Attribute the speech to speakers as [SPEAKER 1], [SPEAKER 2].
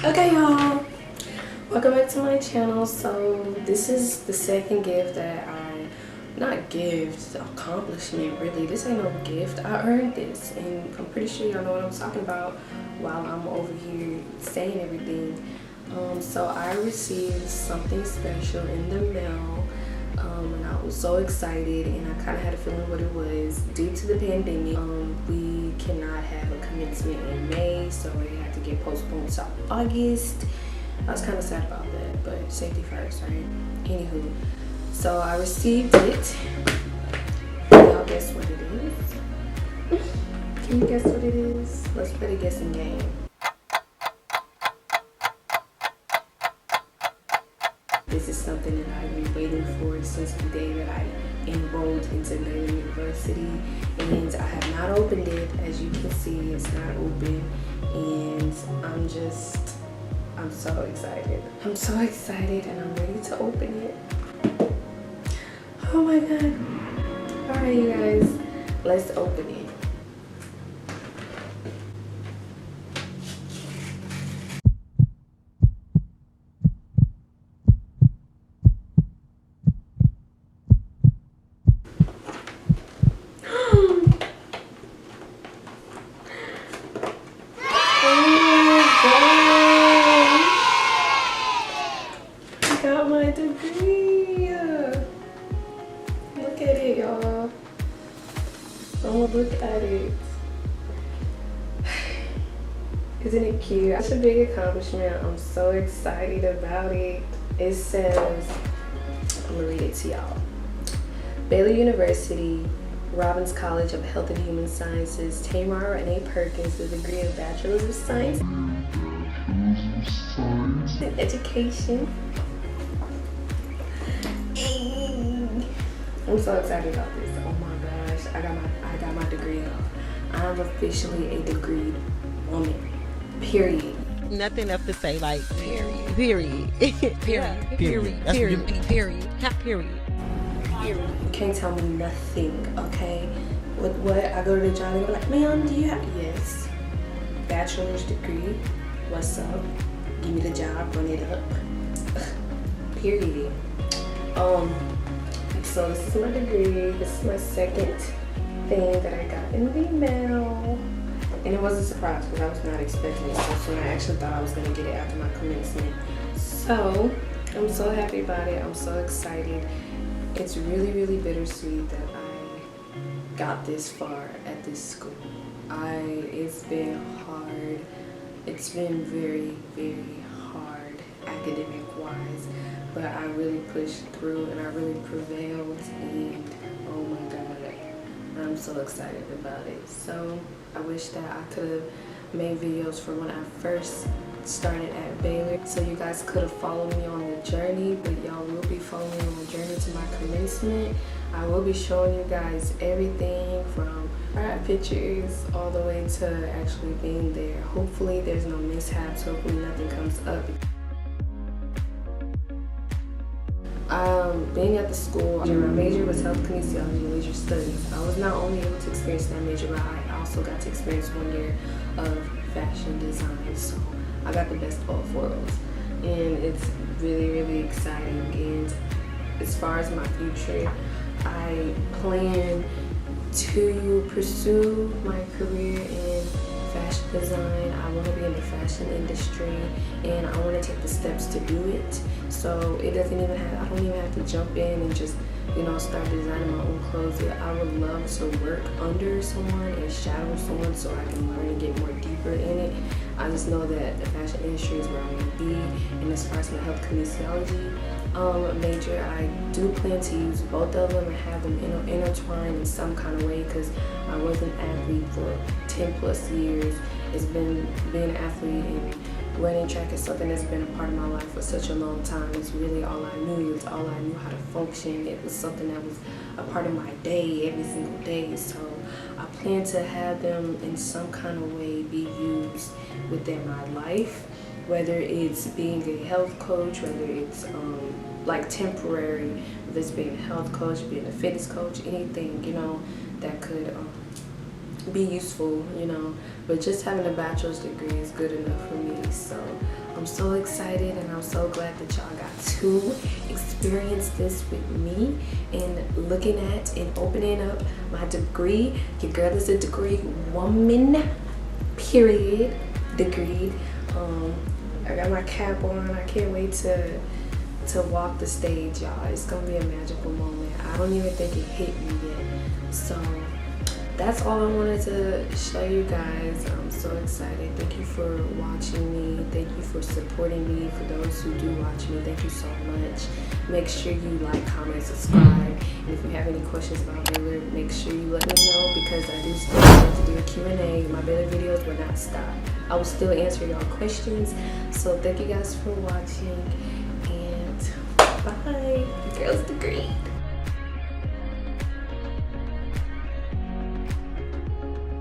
[SPEAKER 1] Okay, y'all, welcome back to my channel. So this is the second gift that accomplishment really. This ain't no gift. I earned this, and I'm pretty sure y'all know what I'm talking about while I'm over here saying everything. So I received something special in the mail, and I was so excited, and I kind of had a feeling what it was. Due to the pandemic, we cannot have a commencement in May, so it had to get postponed to August. I was kind of sad about that, but safety first, right? Anywho, so I received it. Y'all guess what it is? Can you guess what it is? Let's play the guessing game. This is something that I've been waiting for since the day that I enrolled into Baylor University, and I have not opened it. As you can see, it's not open, and I'm so excited. I'm so excited, and I'm ready to open it. Oh my god. Alright, you guys, let's open it. Got my degree. Look at it, y'all. Oh, look at it. Isn't it cute? It's a big accomplishment. I'm so excited about it. It says, I'm gonna read it to y'all. Baylor University, Robbins College of Health and Human Sciences, Tamar and A. Perkins, the degree of Bachelor's of Science in Education. I'm so excited about this. Oh my gosh, I got my degree. I'm officially a degreed woman. Period.
[SPEAKER 2] Nothing else to say, like period. Period. Period. Period.
[SPEAKER 3] That's
[SPEAKER 2] Period. Period. Period.
[SPEAKER 1] You can't tell me nothing, okay? With what I go to the job and be like, ma'am, do you have? Yes. Bachelor's degree. What's up? Give me the job, run it up. Period. So this is my degree. This is my second thing that I got in the mail. And it was a surprise because I was not expecting it so soon. I actually thought I was going to get it after my commencement. So I'm so happy about it. I'm so excited. It's really, really bittersweet that I got this far at this school. It's been hard. It's been very, very hard academic-wise. But I really pushed through and I really prevailed, and oh my god, I'm so excited about it. So I wish that I could have made videos from when I first started at Baylor, so you guys could have followed me on the journey, but y'all will be following me on the journey to my commencement. I will be showing you guys everything from pictures all the way to actually being there. Hopefully there's no mishaps, hopefully nothing comes up. Being at the school, my major was health kinesiology and leisure studies. I was not only able to experience that major, but I also got to experience 1 year of fashion design. So I got the best of all four worlds, and it's really, really exciting. And as far as my future, I plan to pursue my career in fashion design. I want to be in the fashion industry, and I want to take the steps to do it. So I don't even have to jump in and just, start designing my own clothes. I would love to work under someone and shadow someone so I can learn and get more deeper in it. I just know that the fashion industry is where I want to be. And as far as my health kinesiology major, I do plan to use both of them and have them intertwined in some kind of way, because I was an athlete for 10 plus years. It's been being an athlete and running track is something that's been a part of my life for such a long time. It's really all I knew. It's all I knew how to function. It was something that was a part of my day every single day. So I plan to have them in some kind of way be used within my life, whether it's being a health coach, whether it's like temporary, whether it's being a health coach, being a fitness coach, anything, that could be useful, you know, but just having a bachelor's degree is good enough for me. So I'm so excited, and I'm so glad that y'all got to experience this with me and looking at and opening up my degree. Your girl is a degree woman, period, degreed. I got my cap on. I can't wait to walk the stage, y'all. It's gonna be a magical moment. I don't even think it hit me yet. So that's all I wanted to show you guys. I'm so excited. Thank you for watching me. Thank you for supporting me. For those who do watch me, thank you so much. Make sure you like, comment, subscribe. And if you have any questions about Baylor, make sure you let me know, because I do still want to do a Q&A. My Baylor videos will not stop. I will still answer y'all questions. So thank you guys for watching, and bye. Girls degree.